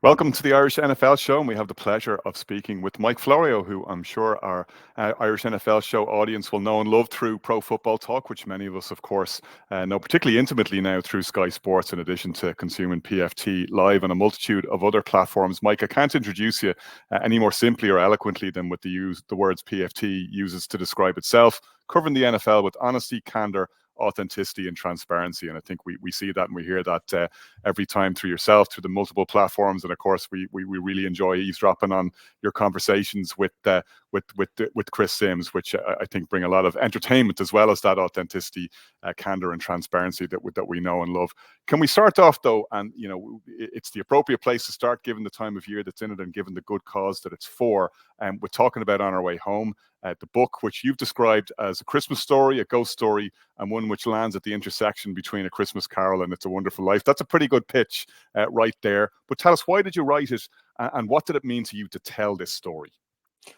Welcome to the Irish NFL Show, and we have the pleasure of speaking with Mike Florio, who I'm sure our Irish NFL Show audience will know and love through Pro Football Talk, which many of us, of course, know particularly intimately now through Sky Sports, in addition to consuming PFT Live and a multitude of other platforms. Mike, I can't introduce you any more simply or eloquently than with the words PFT uses to describe itself, covering the NFL with honesty, candor, authenticity and transparency. And I think we see that and we hear that every time through yourself, through the multiple platforms. And of course, we really enjoy eavesdropping on your conversations with Chris Sims, which I think bring a lot of entertainment as well as that authenticity, candor and transparency that we know and love. Can we start off though? And it's the appropriate place to start given the time of year that's in it and given the good cause that it's for. And we're talking about On Our Way Home, the book which you've described as a Christmas story, a ghost story, and one which lands at the intersection between A Christmas Carol and It's a Wonderful Life. That's a pretty good pitch right there. But tell us, why did you write it, and what did it mean to you to tell this story?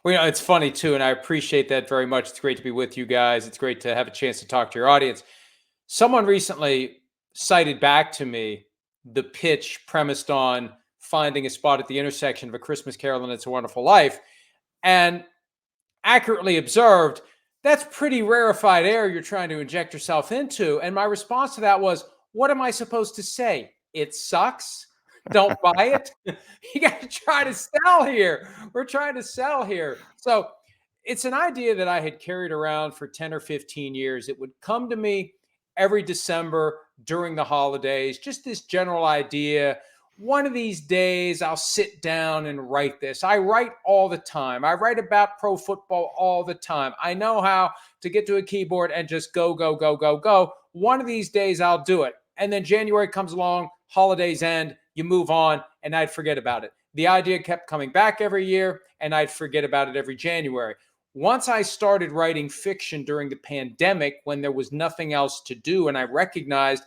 Well, it's funny too, and I appreciate that very much. It's great to be with you guys. It's great to have a chance to talk to your audience. Someone recently cited back to me the pitch premised on finding a spot at the intersection of A Christmas Carol and It's a Wonderful Life, and accurately observed, that's pretty rarefied air you're trying to inject yourself into. And my response to that was, what am I supposed to say? It sucks. Don't buy it. You got to try to sell here. We're trying to sell here. So it's an idea that I had carried around for 10 or 15 years. It would come to me every December during the holidays, just this general idea. One of these days, I'll sit down and write this. I write all the time. I write about pro football all the time. I know how to get to a keyboard and just go, go, go, go, go. One of these days, I'll do it. And then January comes along, holidays end, you move on, and I'd forget about it. The idea kept coming back every year, and I'd forget about it every January. Once I started writing fiction during the pandemic when there was nothing else to do, and I recognized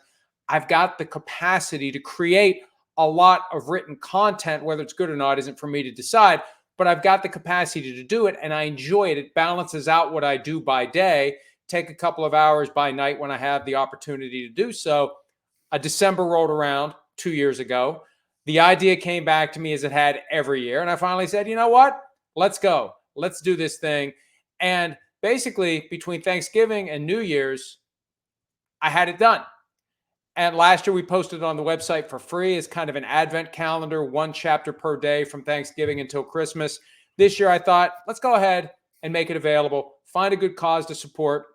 I've got the capacity to create a lot of written content, whether it's good or not isn't for me to decide, but I've got the capacity to do it and I enjoy it. It balances out what I do by day, take a couple of hours by night when I have the opportunity to do so. A December rolled around 2 years ago. The idea came back to me as it had every year. And I finally said, you know what? Let's go. Let's do this thing. And basically between Thanksgiving and New Year's, I had it done. And last year we posted it on the website for free as kind of an advent calendar, one chapter per day from Thanksgiving until Christmas. This year I thought, let's go ahead and make it available. Find a good cause to support.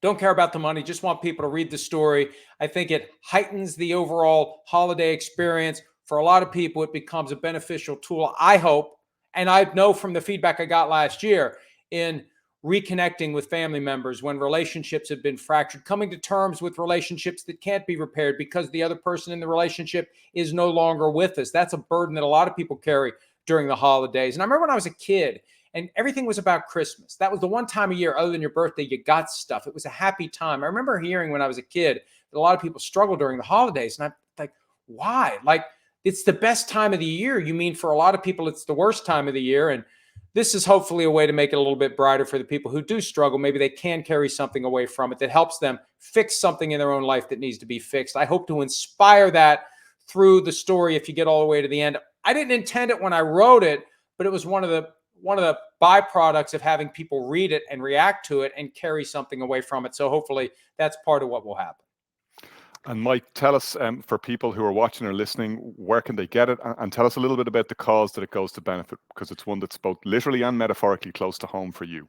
Don't care about the money, just want people to read the story. I think it heightens the overall holiday experience. For a lot of people, it becomes a beneficial tool, I hope. And I know from the feedback I got last year in reconnecting with family members when relationships have been fractured, coming to terms with relationships that can't be repaired because the other person in the relationship is no longer with us. That's a burden that a lot of people carry during the holidays. And I remember when I was a kid and everything was about Christmas. That was the one time a year other than your birthday you got stuff. It was a happy time. I remember hearing when I was a kid that a lot of people struggle during the holidays. And I'm like, why? Like, it's the best time of the year. You mean for a lot of people, it's the worst time of the year. And this is hopefully a way to make it a little bit brighter for the people who do struggle. Maybe they can carry something away from it that helps them fix something in their own life that needs to be fixed. I hope to inspire that through the story if you get all the way to the end. I didn't intend it when I wrote it, but it was one of the byproducts of having people read it and react to it and carry something away from it. So hopefully that's part of what will happen. And Mike, tell us, for people who are watching or listening, where can they get it? And tell us a little bit about the cause that it goes to benefit, because it's one that's both literally and metaphorically close to home for you.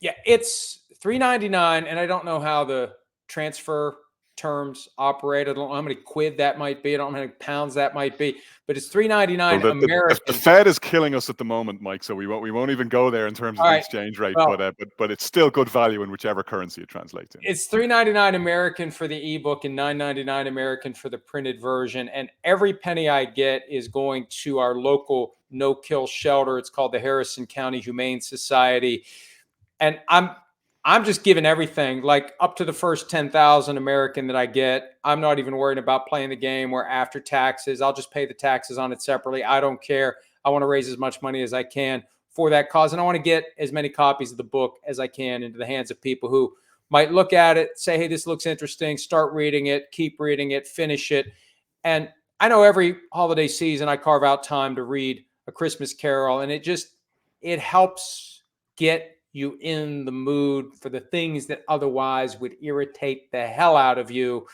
Yeah, it's $3.99, and I don't know how the transfer terms operate. I don't know how many quid that might be. I don't know how many pounds that might be, but it's $3.99 American. The Fed is killing us at the moment, Mike. So we won't even go there in terms of the exchange rate. Well, but it's still good value in whichever currency it translates in. It's $3.99 American for the ebook and $9.99 American for the printed version. And every penny I get is going to our local no-kill shelter. It's called the Harrison County Humane Society. And I'm just giving everything, like up to the first 10,000 American that I get. I'm not even worried about playing the game where after taxes, I'll just pay the taxes on it separately. I don't care. I want to raise as much money as I can for that cause. And I want to get as many copies of the book as I can into the hands of people who might look at it, say, hey, this looks interesting, start reading it, keep reading it, finish it. And I know every holiday season I carve out time to read A Christmas Carol, and it helps get you in the mood for the things that otherwise would irritate the hell out of you,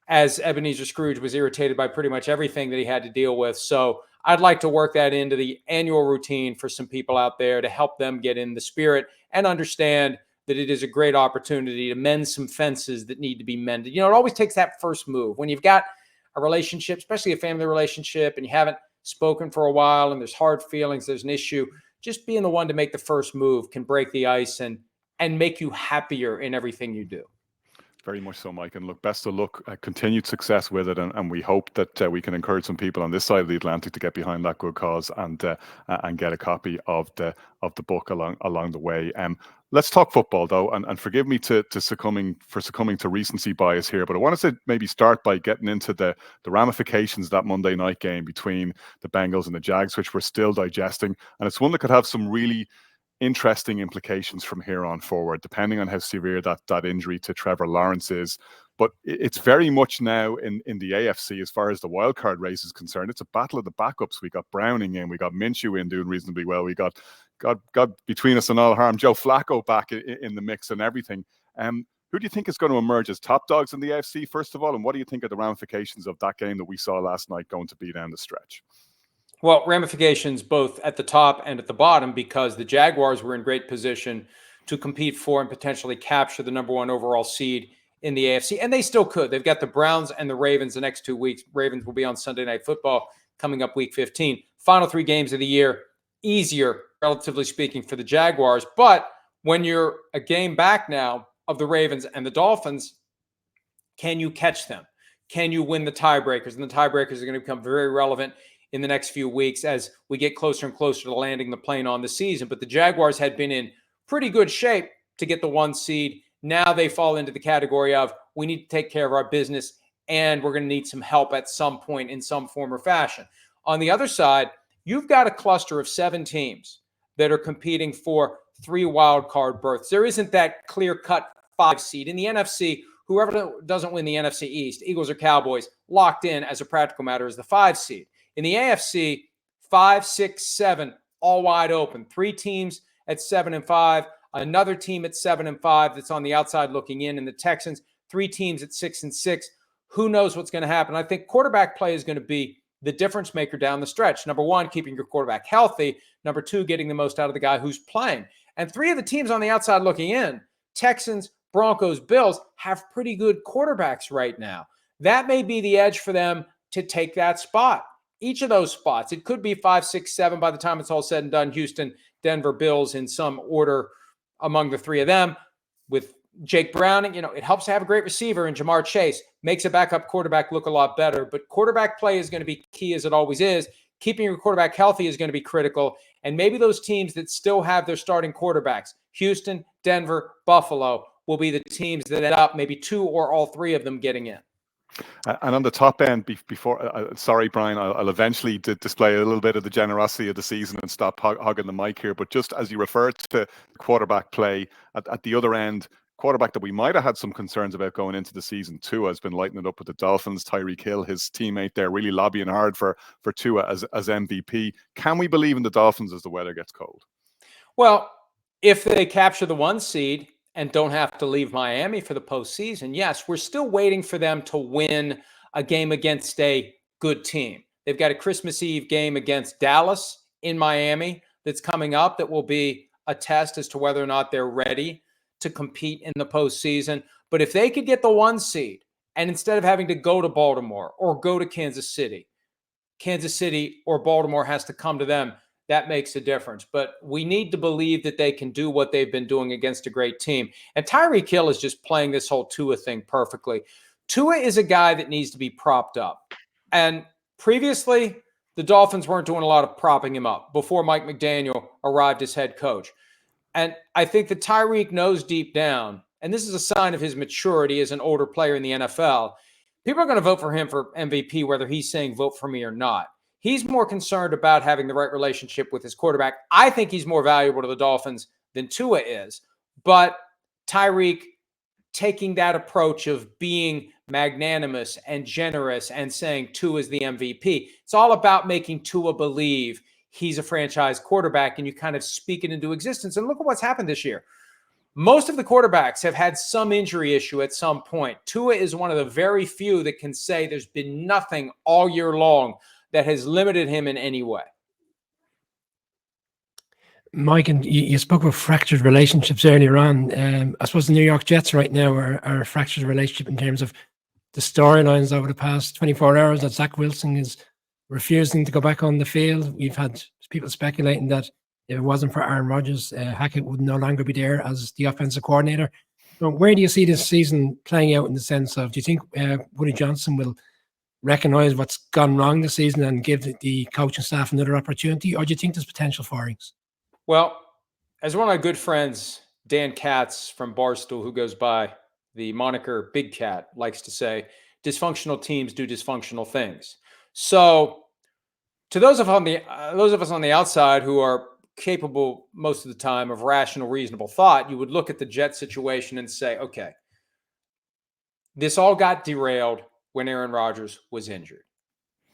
as Ebenezer Scrooge was irritated by pretty much everything that he had to deal with. So I'd like to work that into the annual routine for some people out there to help them get in the spirit and understand that it is a great opportunity to mend some fences that need to be mended. You know, it always takes that first move. When you've got a relationship, especially a family relationship, and you haven't spoken for a while and there's hard feelings, there's an issue, just being the one to make the first move can break the ice and make you happier in everything you do. Very much so, Mike. And look, best of luck, continued success with it. And we hope that we can encourage some people on this side of the Atlantic to get behind that good cause and get a copy of the book along the way. Let's talk football, though, and forgive me to succumbing to recency bias here, but I wanted to maybe start by getting into the ramifications of that Monday night game between the Bengals and the Jags, which we're still digesting. And it's one that could have some really interesting implications from here on forward, depending on how severe that injury to Trevor Lawrence is. But it's very much now in the AFC as far as the wildcard race is concerned. It's a battle of the backups. We got Browning in, we got Minshew in doing reasonably well. We got God between us and all harm, Joe Flacco back in the mix and everything. Who do you think is going to emerge as top dogs in the AFC, first of all? And what do you think of the ramifications of that game that we saw last night going to be down the stretch? Well, ramifications both at the top and at the bottom, because the Jaguars were in great position to compete for and potentially capture the number one overall seed in the AFC. And they still could. They've got the Browns and the Ravens the next 2 weeks. Ravens will be on Sunday Night Football coming up week 15. Final 3 games of the year, easier, relatively speaking, for the Jaguars. But when you're a game back now of the Ravens and the Dolphins, can you catch them? Can you win the tiebreakers? And the tiebreakers are going to become very relevant in the next few weeks as we get closer and closer to landing the plane on the season. But the Jaguars had been in pretty good shape to get the 1 seed. Now they fall into the category of we need to take care of our business and we're going to need some help at some point in some form or fashion. On the other side, you've got a cluster of 7 teams that are competing for 3 wild card berths. There isn't that clear-cut 5 seed. In the NFC, whoever doesn't win the NFC East, Eagles or Cowboys, locked in as a practical matter as the 5 seed. In the AFC, 5, 6, 7, all wide open. 3 teams at 7-5, another team at 7-5 that's on the outside looking in the Texans. 3 teams at 6-6. Who knows what's going to happen? I think quarterback play is going to be the difference maker down the stretch. Number 1, keeping your quarterback healthy. Number 2, getting the most out of the guy who's playing. And 3 of the teams on the outside looking in, Texans, Broncos, Bills, have pretty good quarterbacks right now. That may be the edge for them to take that spot. Each of those spots, it could be 5, 6, 7 by the time it's all said and done. Houston, Denver, Bills in some order among the 3 of them. With Jake Browning, it helps to have a great receiver in Jamar Chase. Makes a backup quarterback look a lot better. But quarterback play is going to be key, as it always is. Keeping your quarterback healthy is going to be critical. And maybe those teams that still have their starting quarterbacks, Houston, Denver, Buffalo, will be the teams that end up maybe 2 or all 3 of them getting in. And on the top end, before, sorry, Brian, I'll eventually display a little bit of the generosity of the season and stop hogging the mic here. But just as you refer to quarterback play, at the other end, quarterback that we might have had some concerns about going into the season, Tua has been lighting it up with the Dolphins. Tyreek Hill, his teammate there, really lobbying hard for Tua as MVP. Can we believe in the Dolphins as the weather gets cold? Well, if they capture the 1 seed and don't have to leave Miami for the postseason, yes, we're still waiting for them to win a game against a good team. They've got a Christmas Eve game against Dallas in Miami that's coming up that will be a test as to whether or not they're ready to compete in the postseason. But if they could get the 1 seed, and instead of having to go to Baltimore or go to Kansas City or Baltimore has to come to them, that makes a difference. But we need to believe that they can do what they've been doing against a great team. And Tyreek Hill is just playing this whole Tua thing perfectly. Tua is a guy that needs to be propped up. And previously, the Dolphins weren't doing a lot of propping him up before Mike McDaniel arrived as head coach. And I think that Tyreek knows deep down, and this is a sign of his maturity as an older player in the NFL, people are going to vote for him for MVP, whether he's saying vote for me or not. He's more concerned about having the right relationship with his quarterback. I think he's more valuable to the Dolphins than Tua is. But Tyreek taking that approach of being magnanimous and generous and saying Tua is the MVP. It's all about making Tua believe he's a franchise quarterback, and you kind of speak it into existence. And look at what's happened this year. Most of the quarterbacks have had some injury issue at some point. Tua is one of the very few that can say there's been nothing all year long that has limited him in any way. Mike, and you spoke about fractured relationships earlier on. I suppose the New York Jets right now are a fractured relationship in terms of the storylines over the past 24 hours that Zach Wilson is refusing to go back on the field. We've had people speculating that if it wasn't for Aaron Rodgers, Hackett would no longer be there as the offensive coordinator. So where do you see this season playing out in the sense of, do you think Woody Johnson will recognize what's gone wrong this season and give the coaching staff another opportunity, or do you think there's potential firings? Well, as one of my good friends, Dan Katz from Barstool, who goes by the moniker Big Cat, likes to say, dysfunctional teams do dysfunctional things. So to those of us on the outside who are capable most of the time of rational, reasonable thought, you would look at the Jet situation and say, okay, this all got derailed when Aaron Rodgers was injured.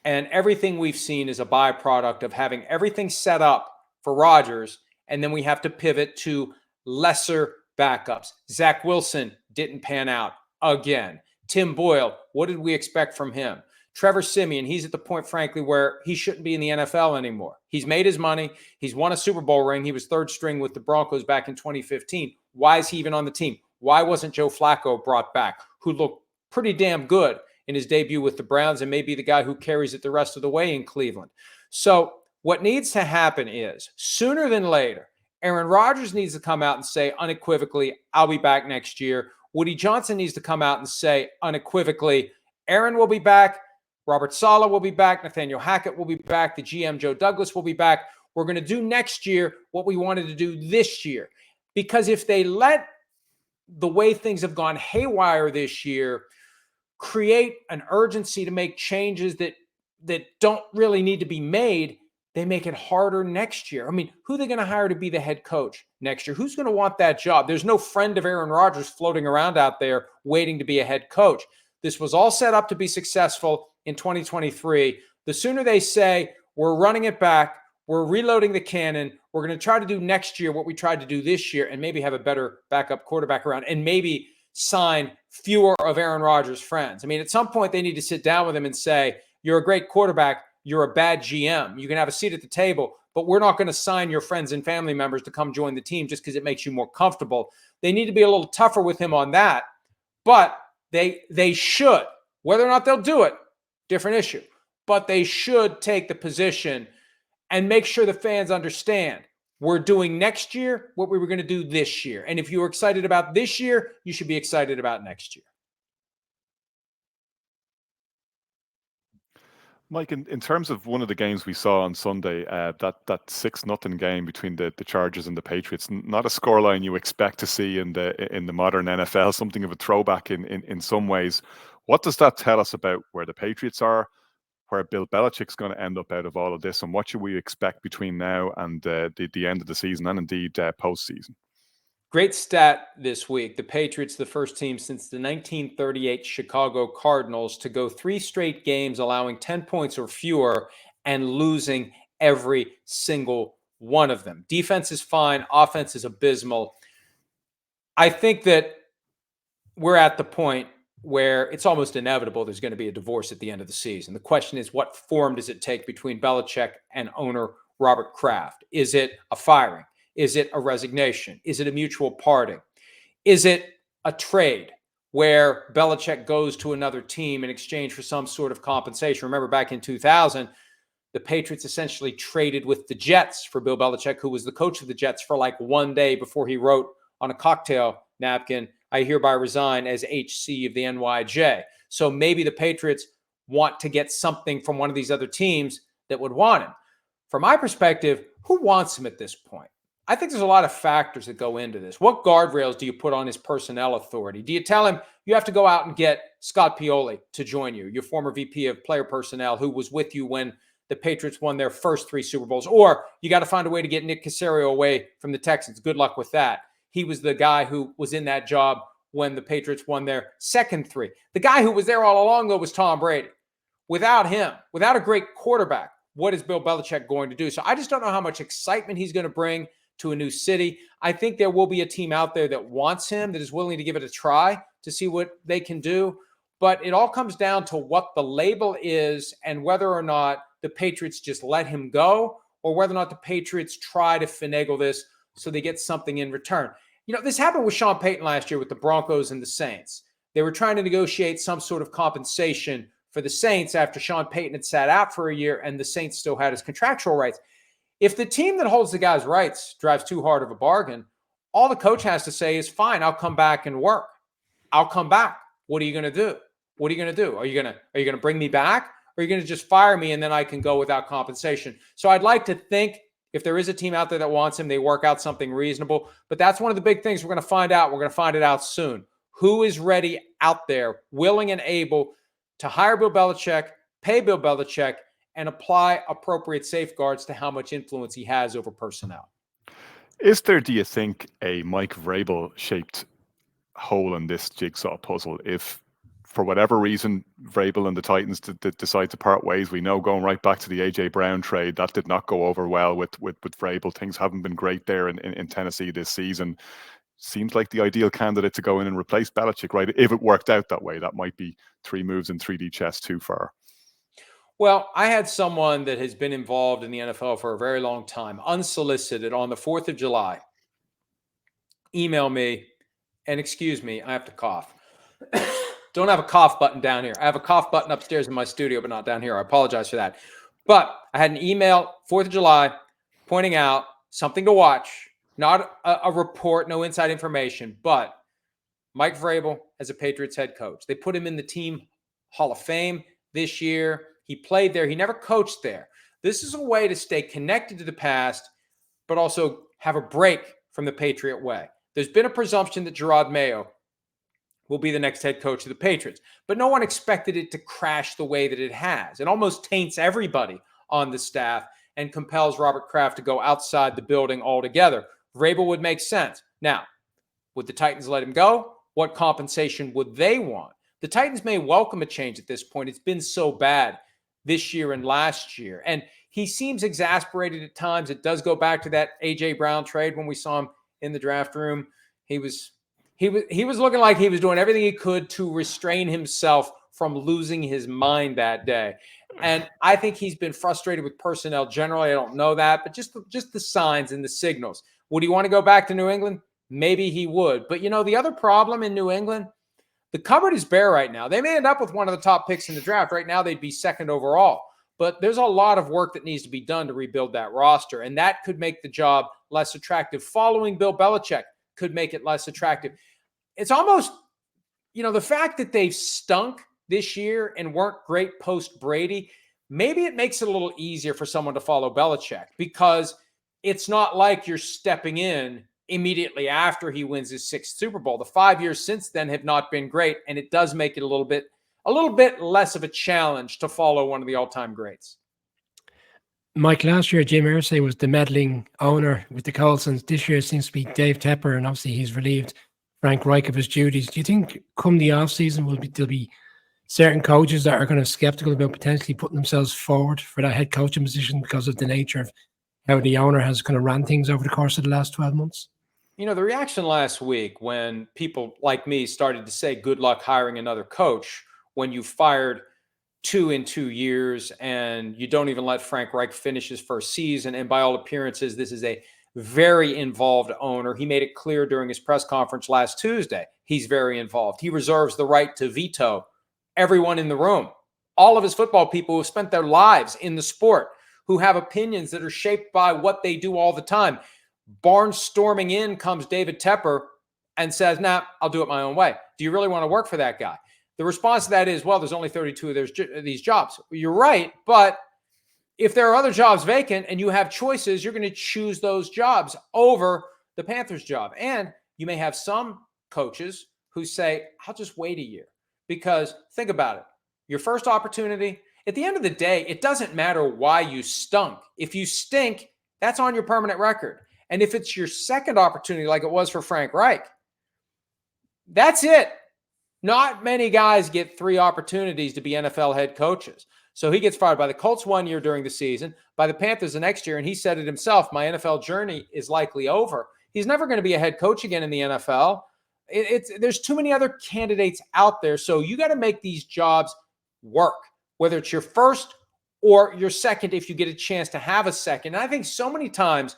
And everything we've seen is a byproduct of having everything set up for Rodgers, and then we have to pivot to lesser backups. Zach Wilson didn't pan out again. Tim Boyle, what did we expect from him? Trevor Siemian, he's at the point, frankly, where he shouldn't be in the NFL anymore. He's made his money. He's won a Super Bowl ring. He was third string with the Broncos back in 2015. Why is he even on the team? Why wasn't Joe Flacco brought back, who looked pretty damn good in his debut with the Browns and may be the guy who carries it the rest of the way in Cleveland? So what needs to happen is, sooner than later, Aaron Rodgers needs to come out and say unequivocally, I'll be back next year. Woody Johnson needs to come out and say unequivocally, Aaron will be back. Robert Saleh will be back. Nathaniel Hackett will be back. The GM, Joe Douglas, will be back. We're going to do next year what we wanted to do this year. Because if they let the way things have gone haywire this year create an urgency to make changes that don't really need to be made, they make it harder next year. I mean, who are they going to hire to be the head coach next year? Who's going to want that job? There's no friend of Aaron Rodgers floating around out there waiting to be a head coach. This was all set up to be successful in 2023. The sooner they say, we're running it back, we're reloading the cannon, we're going to try to do next year what we tried to do this year and maybe have a better backup quarterback around and maybe sign fewer of Aaron Rodgers' friends. I mean, at some point they need to sit down with him and say, you're a great quarterback, you're a bad GM. You can have a seat at the table, but we're not going to sign your friends and family members to come join the team just because it makes you more comfortable. They need to be a little tougher with him on that, but they should. Whether or not they'll do it, different issue. But they should take the position and make sure the fans understand we're doing next year what we were going to do this year. And if you were excited about this year, you should be excited about next year. Mike, in terms of one of the games we saw on Sunday, that 6-0 game between the Chargers and the Patriots, not a scoreline you expect to see in the modern NFL, something of a throwback in some ways. What does that tell us about where the Patriots are, where Bill Belichick's going to end up out of all of this, and what should we expect between now and the end of the season and indeed postseason? Great stat this week. The Patriots, the first team since the 1938 Chicago Cardinals to go 3 straight games allowing 10 points or fewer and losing every single one of them. Defense is fine. Offense is abysmal. I think that we're at the point where it's almost inevitable there's going to be a divorce at the end of the season. The question is, what form does it take between Belichick and owner Robert Kraft? Is it a firing? Is it a resignation? Is it a mutual parting? Is it a trade where Belichick goes to another team in exchange for some sort of compensation? Remember back in 2000, the Patriots essentially traded with the Jets for Bill Belichick, who was the coach of the Jets for like one day before he wrote on a cocktail napkin, I hereby resign as HC of the NYJ. So maybe the Patriots want to get something from one of these other teams that would want him. From my perspective, who wants him at this point? I think there's a lot of factors that go into this. What guardrails do you put on his personnel authority? Do you tell him you have to go out and get Scott Pioli to join you, your former VP of player personnel who was with you when the Patriots won their first 3 Super Bowls? Or you got to find a way to get Nick Caserio away from the Texans. Good luck with that. He was the guy who was in that job when the Patriots won their second 3. The guy who was there all along, though, was Tom Brady. Without him, without a great quarterback, what is Bill Belichick going to do? So I just don't know how much excitement he's going to bring to a new city. I think there will be a team out there that wants him, that is willing to give it a try to see what they can do. But it all comes down to what the label is and whether or not the Patriots just let him go or whether or not the Patriots try to finagle this so they get something in return. This happened with Sean Payton last year with the Broncos and the Saints. They were trying to negotiate some sort of compensation for the Saints after Sean Payton had sat out for a year and the Saints still had his contractual rights. If the team that holds the guy's rights drives too hard of a bargain, all the coach has to say is, fine, I'll come back and work. I'll come back. What are you going to do? What are you going to do? Are you going to bring me back? Or are you going to just fire me and then I can go without compensation? So I'd like to think if there is a team out there that wants him, they work out something reasonable. But that's one of the big things we're going to find out. We're going to find it out soon. Who is ready out there, willing and able to hire Bill Belichick, pay Bill Belichick, and apply appropriate safeguards to how much influence he has over personnel? Is there, do you think, a Mike Vrabel-shaped hole in this jigsaw puzzle? If, for whatever reason, Vrabel and the Titans decide to part ways, we know going right back to the A.J. Brown trade, that did not go over well with Vrabel. Things haven't been great there in Tennessee this season. Seems like the ideal candidate to go in and replace Belichick, right? If it worked out that way, that might be 3 moves in 3D chess too far. Well, I had someone that has been involved in the NFL for a very long time, unsolicited, on the 4th of July, email me, and excuse me, I have to cough. Don't have a cough button down here. I have a cough button upstairs in my studio, but not down here. I apologize for that. But I had an email, 4th of July, pointing out something to watch, not a report, no inside information, but Mike Vrabel as a Patriots head coach. They put him in the team Hall of Fame this year. He played there. He never coached there. This is a way to stay connected to the past, but also have a break from the Patriot way. There's been a presumption that Gerard Mayo will be the next head coach of the Patriots, but no one expected it to crash the way that it has. It almost taints everybody on the staff and compels Robert Kraft to go outside the building altogether. Vrabel would make sense. Now, would the Titans let him go? What compensation would they want? The Titans may welcome a change at this point. It's been so bad this year and last year. And he seems exasperated at times. It does go back to that A.J. Brown trade when we saw him in the draft room. He was looking like he was doing everything he could to restrain himself from losing his mind that day. And I think he's been frustrated with personnel generally. I don't know that, but just the signs and the signals. Would he want to go back to New England? Maybe he would. But, the other problem in New England, the cupboard is bare right now. They may end up with one of the top picks in the draft. Right now, they'd be second overall. But there's a lot of work that needs to be done to rebuild that roster, and that could make the job less attractive. Following Bill Belichick could make it less attractive. It's almost, the fact that they've stunk this year and weren't great post-Brady, maybe it makes it a little easier for someone to follow Belichick because it's not like you're stepping in immediately after he wins his 6th Super Bowl. The 5 years since then have not been great, and it does make it a little bit less of a challenge to follow one of the all-time greats. Mike, last year Jim Irsay was the meddling owner with the Colsons. This year it seems to be Dave Tepper, and obviously he's relieved Frank Reich of his duties. Do you think come the off-season there'll be certain coaches that are kind of skeptical about potentially putting themselves forward for that head coaching position because of the nature of how the owner has kind of ran things over the course of the last 12 months? The reaction last week when people like me started to say good luck hiring another coach when you fired 2 in 2 years and you don't even let Frank Reich finish his first season. And by all appearances, this is a very involved owner. He made it clear during his press conference last Tuesday, he's very involved. He reserves the right to veto everyone in the room, all of his football people who have spent their lives in the sport, who have opinions that are shaped by what they do all the time. Barnstorming in comes David Tepper and says, nah, I'll do it my own way. Do you really want to work for that guy? The response to that is, well, there's only 32 of these jobs. You're right, but if there are other jobs vacant and you have choices, you're going to choose those jobs over the Panthers job. And you may have some coaches who say, I'll just wait a year. Because think about it. Your first opportunity, at the end of the day, it doesn't matter why you stunk. If you stink, that's on your permanent record. And if it's your second opportunity, like it was for Frank Reich, That's it. Not many guys get 3 opportunities to be NFL head coaches. So he gets fired by the Colts 1 year during the season, by the Panthers the next year, and he said it himself, my NFL journey is likely over. He's never going to be a head coach again in the NFL. There's too many other candidates out there, so you got to make these jobs work, whether it's your first or your second if you get a chance to have a second. And I think so many times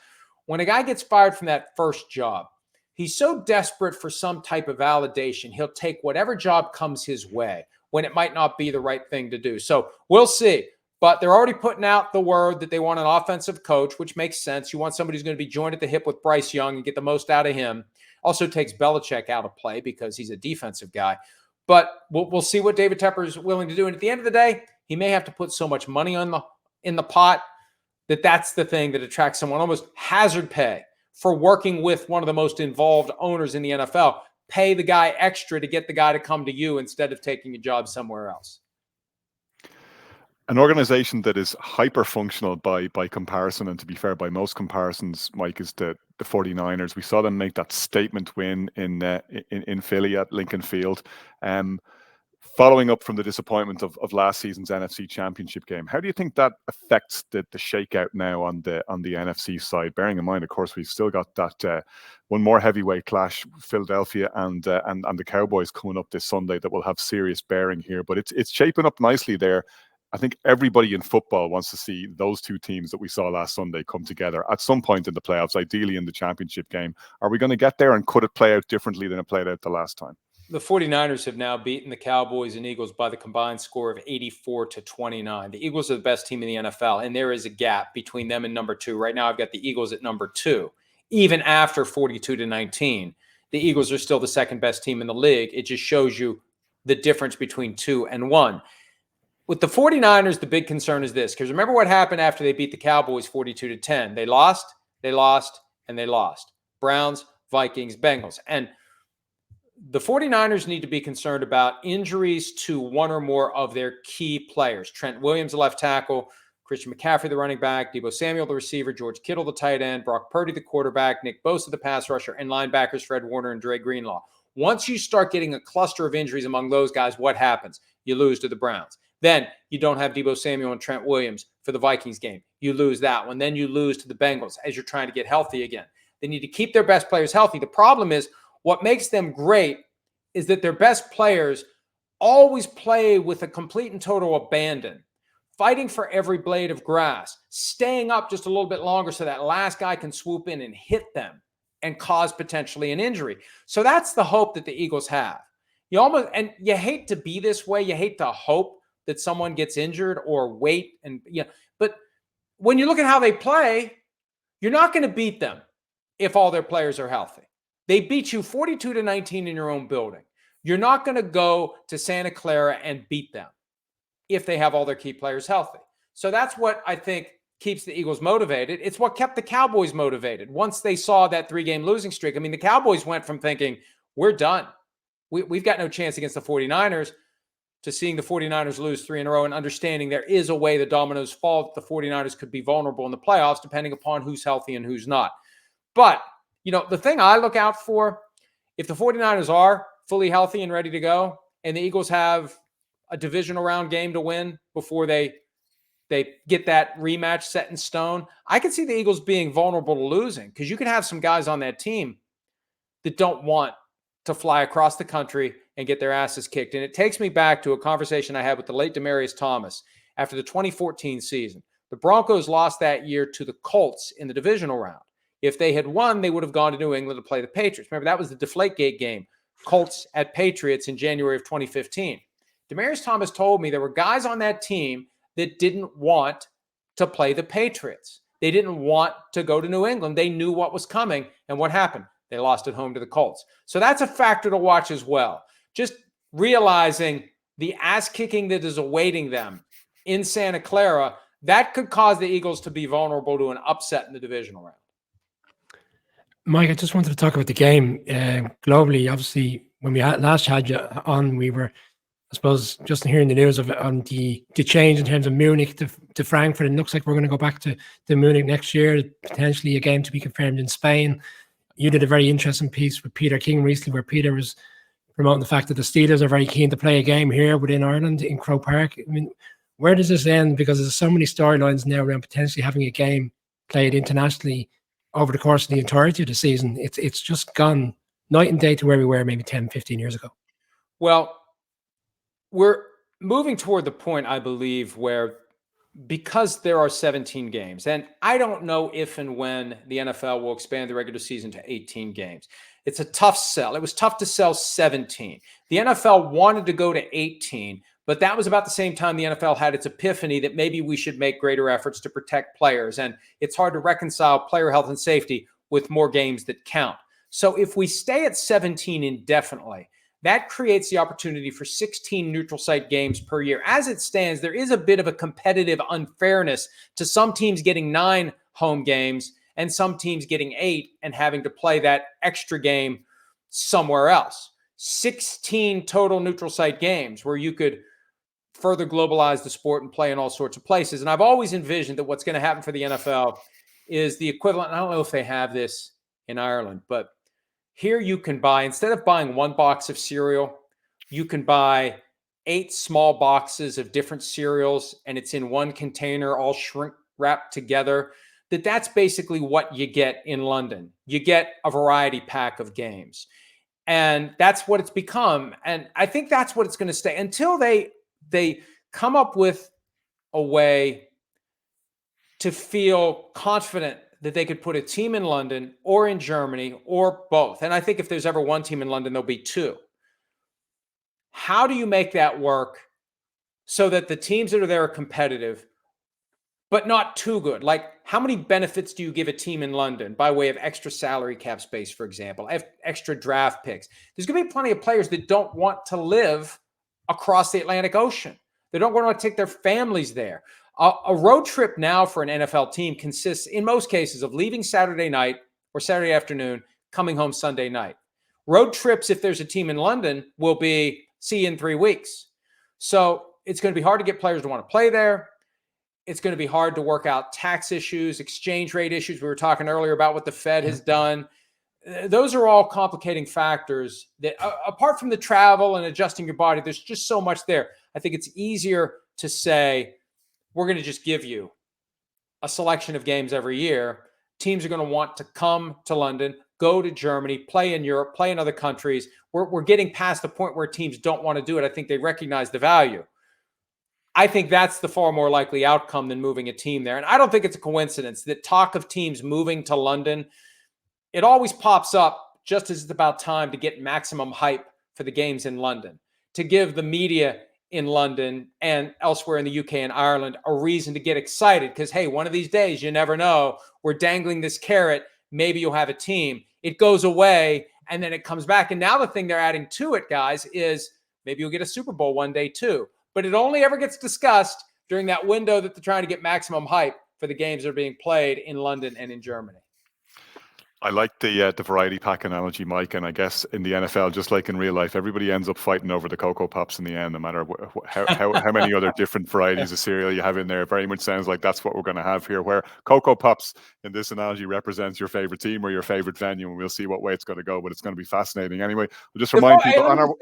when a guy gets fired from that first job, he's so desperate for some type of validation, he'll take whatever job comes his way when it might not be the right thing to do. So we'll see. But they're already putting out the word that they want an offensive coach, which makes sense. You want somebody who's going to be joined at the hip with Bryce Young and get the most out of him. Also takes Belichick out of play because he's a defensive guy. But we'll see what David Tepper is willing to do. And at the end of the day, he may have to put so much money in the pot that's the thing that attracts someone, almost hazard pay for working with one of the most involved owners in the NFL. Pay the guy extra to get the guy to come to you instead of taking a job somewhere else. An organization that is hyper-functional by comparison, and to be fair, by most comparisons, Mike, is the 49ers. We saw them make that statement win in Philly at Lincoln Field. Following up from the disappointment of last season's NFC Championship game, how do you think that affects the shakeout now on the NFC side? Bearing in mind, of course, we've still got that one more heavyweight clash, Philadelphia and the Cowboys coming up this Sunday, that will have serious bearing here. But it's shaping up nicely there. I think everybody in football wants to see those two teams that we saw last Sunday come together at some point in the playoffs, ideally in the championship game. Are we going to get there, and could it play out differently than it played out the last time? The 49ers have now beaten the Cowboys and Eagles by the combined score of 84-29. The Eagles are the best team in the NFL, and there is a gap between them and number 2. Right now, I've got the Eagles at number 2. Even after 42-19, the Eagles are still the second best team in the league. It just shows you the difference between 2 and 1. With the 49ers, the big concern is this, because remember what happened after they beat the Cowboys 42-10. They lost, and they lost. Browns, Vikings, Bengals. And the 49ers need to be concerned about injuries to one or more of their key players. Trent Williams, the left tackle, Christian McCaffrey, the running back, Deebo Samuel, the receiver, George Kittle, the tight end, Brock Purdy, the quarterback, Nick Bosa, the pass rusher, and linebackers Fred Warner and Dre Greenlaw. Once you start getting a cluster of injuries among those guys, what happens? You lose to the Browns. Then you don't have Deebo Samuel and Trent Williams for the Vikings game. You lose that one. Then you lose to the Bengals as you're trying to get healthy again. They need to keep their best players healthy. The problem is, what makes them great is that their best players always play with a complete and total abandon, fighting for every blade of grass, staying up just a little bit longer so that last guy can swoop in and hit them and cause potentially an injury. So that's the hope that the Eagles have. And you hate to be this way. You hate to hope that someone gets injured or wait. But when you look at how they play, you're not going to beat them if all their players are healthy. They beat you 42-19 in your own building. You're not going to go to Santa Clara and beat them if they have all their key players healthy. So that's what I think keeps the Eagles motivated. It's what kept the Cowboys motivated once they saw that 3-game losing streak. I mean, the Cowboys went from thinking, we're done. We've got no chance against the 49ers, to seeing the 49ers lose 3 in a row and understanding there is a way the dominoes fall, that the 49ers could be vulnerable in the playoffs depending upon who's healthy and who's not. But the thing I look out for, if the 49ers are fully healthy and ready to go, and the Eagles have a divisional round game to win before they get that rematch set in stone, I could see the Eagles being vulnerable to losing, because you could have some guys on that team that don't want to fly across the country and get their asses kicked. And it takes me back to a conversation I had with the late Demaryius Thomas after the 2014 season. The Broncos lost that year to the Colts in the divisional round. If they had won, they would have gone to New England to play the Patriots. Remember, that was the Deflategate game, Colts at Patriots in January of 2015. Demaryius Thomas told me there were guys on that team that didn't want to play the Patriots. They didn't want to go to New England. They knew what was coming. And what happened? They lost at home to the Colts. So that's a factor to watch as well. Just realizing the ass kicking that is awaiting them in Santa Clara, that could cause the Eagles to be vulnerable to an upset in the divisional round. Mike, I just wanted to talk about the game globally. Obviously, when we last had you on, we were, I suppose, just hearing the news on the change in terms of Munich to Frankfurt. And it looks like we're going to go back to Munich next year, potentially a game to be confirmed in Spain. You did a very interesting piece with Peter King recently, where Peter was promoting the fact that the Steelers are very keen to play a game here within Ireland in Croke Park. I mean, where does this end? Because there's so many storylines now around potentially having a game played internationally over the course of the entirety of the season. It's just gone night and day to where we were maybe 10, 15 years ago. Well, we're moving toward the point, I believe, where because there are 17 games, and I don't know if and when the NFL will expand the regular season to 18 games. It's a tough sell. It was tough to sell 17. The NFL wanted to go to 18, but that was about the same time the NFL had its epiphany that maybe we should make greater efforts to protect players. And it's hard to reconcile player health and safety with more games that count. So if we stay at 17 indefinitely, that creates the opportunity for 16 neutral site games per year. As it stands, there is a bit of a competitive unfairness to some teams getting 9 home games and some teams getting 8 and having to play that extra game somewhere else. 16 total neutral site games where you could further globalize the sport and play in all sorts of places. And I've always envisioned that what's going to happen for the NFL is the equivalent. I don't know if they have this in Ireland, but here you can buy, instead of buying 1 box of cereal, you can buy 8 small boxes of different cereals, and it's in one container, all shrink wrapped together. That's basically what you get in London. You get a variety pack of games. And that's what it's become. And I think that's what it's going to stay until they come up with a way to feel confident that they could put a team in London or in Germany or both. And I think if there's ever one team in London, there'll be 2. How do you make that work so that the teams that are there are competitive, but not too good? Like, how many benefits do you give a team in London by way of extra salary cap space, for example, extra draft picks? There's going to be plenty of players that don't want to live across the Atlantic Ocean. They don't want to take their families there. A road trip now for an NFL team consists, in most cases, of leaving Saturday night or Saturday afternoon, coming home Sunday night. Road trips, if there's a team in London, will be see you in 3 weeks. So it's going to be hard to get players to want to play there. It's going to be hard to work out tax issues, exchange rate issues. We were talking earlier about what the Fed has done. Those are all complicating factors that, apart from the travel and adjusting your body, there's just so much there. I think it's easier to say, we're going to just give you a selection of games every year. Teams are going to want to come to London, go to Germany, play in Europe, play in other countries. We're getting past the point where teams don't want to do it. I think they recognize the value. I think that's the far more likely outcome than moving a team there. And I don't think it's a coincidence that talk of teams moving to London, it always pops up just as it's about time to get maximum hype for the games in London, to give the media in London and elsewhere in the UK and Ireland a reason to get excited because, hey, one of these days, you never know, we're dangling this carrot, maybe you'll have a team. It goes away and then it comes back. And now the thing they're adding to it, guys, is maybe you'll get a Super Bowl one day too. But it only ever gets discussed during that window that they're trying to get maximum hype for the games that are being played in London and in Germany. I like the variety pack analogy, Mike, and I guess in the NFL, just like in real life, everybody ends up fighting over the Cocoa Pops in the end, no matter how many other different varieties of cereal you have in there. It very much sounds like that's what we're going to have here, where Cocoa Pops in this analogy represents your favorite team or your favorite venue, and we'll see what way it's going to go, but it's going to be fascinating. Anyway, we'll just remind people on our...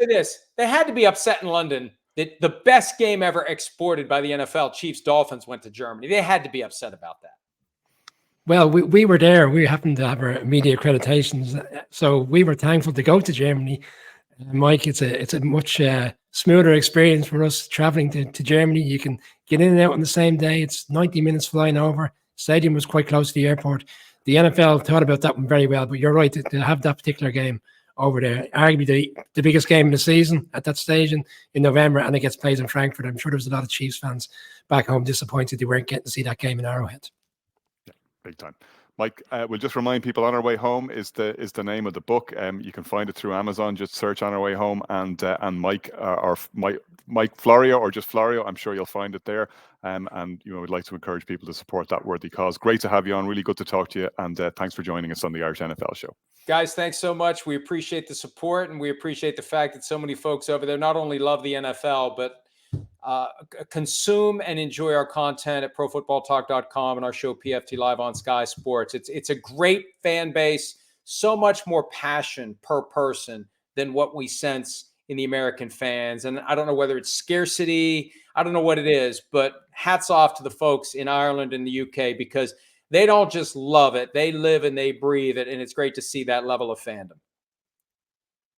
They had to be upset in London that the best game ever exported by the NFL, Chiefs-Dolphins, went to Germany. They had to be upset about that. Well, we were there. We happened to have our media accreditations, so we were thankful to go to Germany. Mike, it's a much smoother experience for us traveling to Germany. You can get in and out on the same day. It's 90 minutes flying over. Stadium was quite close to the airport. The NFL thought about that one very well, but you're right, to have that particular game over there, arguably the biggest game of the season at that stage in November, and it gets played in Frankfurt. I'm sure there was a lot of Chiefs fans back home disappointed they weren't getting to see that game in Arrowhead. Big time. Mike, we'll just remind people On Our Way Home is the name of the book. You can find it through Amazon. Just search On Our Way Home and Mike or Mike Florio or just Florio. I'm sure you'll find it there. And we'd like to encourage people to support that worthy cause. Great to have you on. Really good to talk to you. And thanks for joining us on the Irish NFL Show. Guys, thanks so much. We appreciate the support, and we appreciate the fact that so many folks over there not only love the NFL, but consume and enjoy our content at profootballtalk.com and our show PFT Live on Sky Sports. It's a great fan base, so much more passion per person than what we sense in the American fans. And I don't know whether it's scarcity, I don't know what it is, but hats off to the folks in Ireland and the UK, because they don't just love it, they live and they breathe it. And it's great to see that level of fandom.